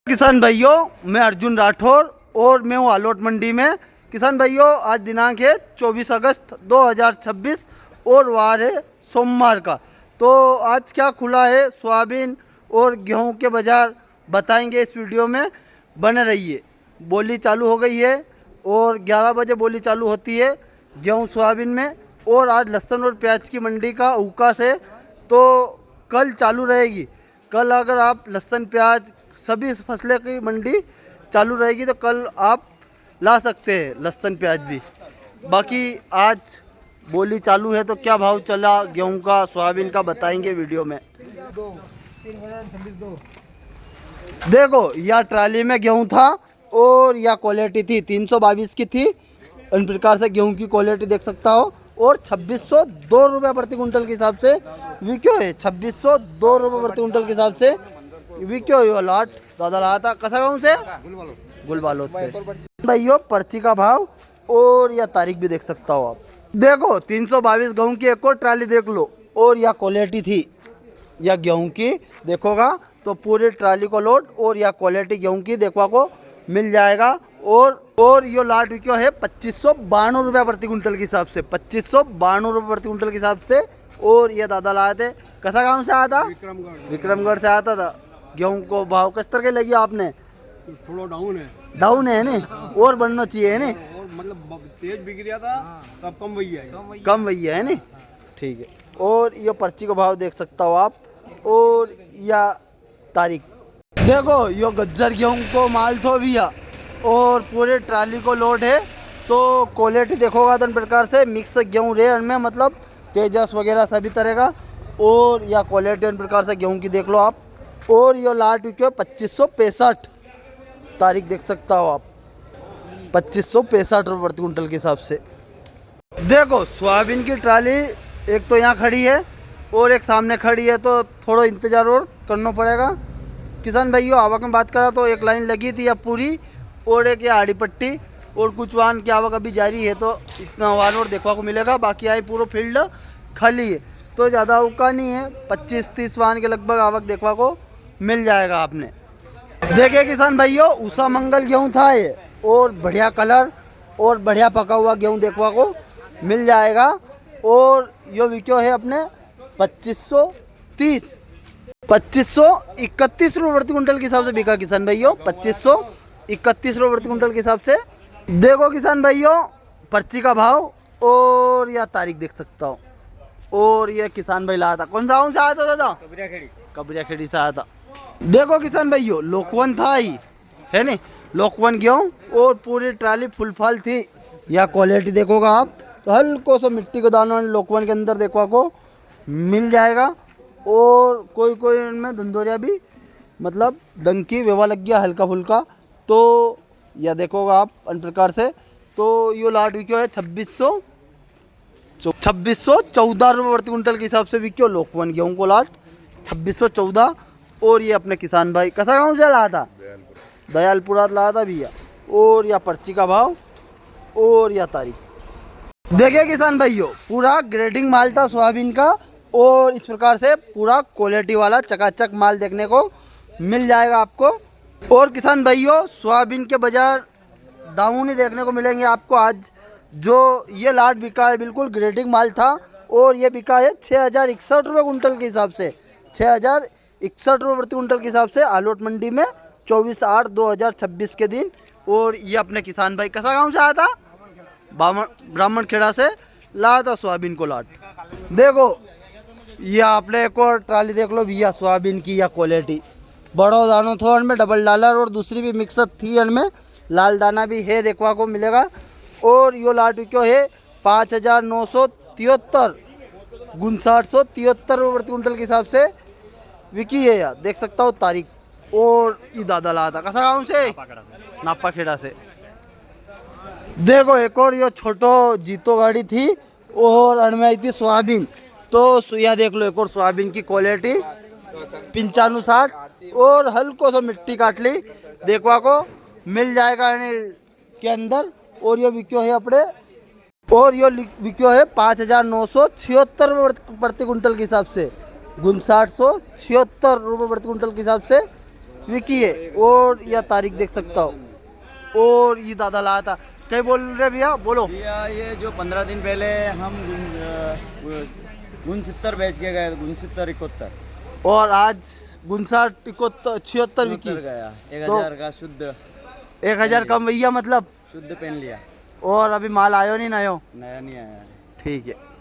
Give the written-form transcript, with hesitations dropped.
किसान भाइयों, मैं अर्जुन राठौर और मैं हूँ आलोट मंडी में। किसान भाइयों, आज दिनांक है 24 अगस्त 2026 और वार है सोमवार का। तो आज क्या खुला है सोयाबीन और गेहूं के बाज़ार बताएंगे इस वीडियो में, बने रहिए। बोली चालू हो गई है और 11 बजे बोली चालू होती है गेहूं सोयाबीन में। और आज लहसुन और प्याज की मंडी का अवकाश है, तो कल चालू रहेगी। कल अगर आप लहसुन प्याज सभी फसलें की मंडी चालू रहेगी तो कल आप ला सकते हैं लहसुन प्याज भी। बाकी आज बोली चालू है तो क्या भाव चला गेहूं का सोयाबीन का बताएंगे वीडियो में। देखो, यह ट्राली में गेहूं था और यह क्वालिटी थी 322 की थी। इन प्रकार से गेहूं की क्वालिटी देख सकता हो। और 2602 रुपये प्रति कुंटल के हिसाब से विक्यो है। 2602 रुपये प्रति कुंटल के हिसाब से विक्यो यो लाट दादा लाया था। कसा गाँव से? गुलबालोद से। भाइयों, पर्ची का भाव और या तारीख भी देख सकता हो आप। देखो, 322 गेहूं की एक और ट्राली देख लो। और यह क्वालिटी थी या गेहूं की देखोगा तो पूरी ट्राली को लोड और या क्वालिटी गेहूं की देखवा को मिल जाएगा। और यो लाट विक्यो है 2592 रुपये प्रति कुंटल के हिसाब से। 2592 रुपये प्रति कुंटल के हिसाब से। और ये दादा लाए थे। कसा गाँव से आया था? विक्रमगढ़ से आता था। गेहूं को भाव किस तरह के लगी आपने? थोड़ा डाउन है नहीं और बढ़ना चाहिए है नहीं, और मतलब तेज बिक रहा था तब कम वही है नहीं। ठीक है। और ये पर्ची का भाव देख सकता हो आप और या तारीख। देखो, यो गज्जर गेहूं को माल थो भैया और पूरे ट्राली को लोड है। तो क्वालिटी देखोगा तो इन प्रकार से मिक्स गेहूं रे में, मतलब तेजस वगैरह सभी तरह का। और या क्वालिटी इन प्रकार से गेहूं की देख लो आप। और यो लाट विक्यो 2565, तारीख देख सकता हो आप। 2565 रुपये प्रति कुंटल के हिसाब से। देखो, सोयाबीन की ट्राली एक तो यहाँ खड़ी है और एक सामने खड़ी है, तो थोड़ा इंतज़ार और करना पड़ेगा। किसान भाइयों, आवक में बात करा तो एक लाइन लगी थी अब पूरी, और एक ये आड़ी पट्टी और कुछ वाहन की आवक अभी जारी है, तो इतना वाहन और देखने को मिलेगा। बाकी आई पूरा फील्ड खाली है, तो ज़्यादा अवका नहीं है। 25-30 वाहन के लगभग आवक देखने को मिल जाएगा आपने। देखिए किसान भाइयों, उषा मंगल गेहूं था ये, और बढ़िया कलर और बढ़िया पका हुआ गेहूं देखने को मिल जाएगा। और यो विक्यो है अपने 2531 रुपये प्रति कुंटल के हिसाब से बिका किसान भाइयों। 2531 रुपये प्रति कुंटल के हिसाब से। देखो किसान भाइयों, पर्ची का भाव और या तारीख देख सकता हूँ। और ये किसान भाई लाया था। कौन सा गाँव से आया था दादा? कबरिया खेड़ी से आया था। देखो किसान भाइयों, लोकवन था ही है नहीं, लोकवन गेहूं और पूरी ट्राली फुल फाल थी। या क्वालिटी देखोगा आप तो हल्को सा मिट्टी का दाना लोकवन के अंदर देखवा को मिल जाएगा। और कोई इनमें धंधोरिया भी, मतलब डंकी व्यवहार लग गया हल्का फुल्का। तो यह देखोगा आप इन प्रकार से। तो यो लाट विक्यो है 2614 रुपये प्रति कुंटल के हिसाब से विक्यो लोकवन गेहूं को लाट 2614। और ये अपने किसान भाई कसा गाँव से लाया था? दयालपुरा लाया था भैया। और या पर्ची का भाव और या तारीख। देखिए किसान भाइयों, पूरा ग्रेडिंग माल था सोयाबीन का, और इस प्रकार से पूरा क्वालिटी वाला चकाचक माल देखने को मिल जाएगा आपको। और किसान भाइयों, सोयाबीन के बाजार डाउन ही देखने को मिलेंगे आपको। आज जो ये लाट बिका है बिल्कुल ग्रेडिंग माल था, और ये बिका है 6061 रुपये कुंटल के हिसाब से। 6061 रुपये प्रति कुंटल के हिसाब से आलोट मंडी में 24/8/2026 के दिन। और ये अपने किसान भाई कसा गाँव से आया था? ब्राह्मण खेड़ा से लाया था सोयाबीन को लाट। देखो, ये आपने एक और ट्राली देख लो भैया सोयाबीन की। या क्वालिटी बड़ो दानो थो इनमें डबल डॉलर, और दूसरी भी मिक्सर थी इनमें, लाल दाना भी है देखवा को मिलेगा। और यो लाट विक्यो है 5973 5973 रुपये प्रति कुंटल के हिसाब से विकी है। यार देख सकता हूँ तारीख। और ये दादा लाया था कसा गाँव से? नापा खेड़ा से। देखो, एक और ये छोटो जीतो गाड़ी थी और अनमें आई थी सोयाबीन। तो सुइया देख लो, एक और सोयाबीन की क्वालिटी 9560 और हल्को सा मिट्टी काटली देखवा को मिल जाएगा के अंदर। और ये विक्यो है अपने, और ये विक्यो है 5976 रुपये प्रति कुंटल के हिसाब से। 5976 रुपये प्रति कुंटल के हिसाब से विकी है। और यह तारीख देख सकता हो। और ये दादा लाया था। क्या बोल रहे भैया, बोलो। भैया ये जो 15 दिन पहले हम 69 बेच के गए, 69-71 और आज 59-76 विकी गया। तो 1000 का शुद्ध, 1000 कम भैया, मतलब। शुद्ध पेन लिया। और अभी माल आयो नहीं नयो? नया नहीं आया। ठीक है।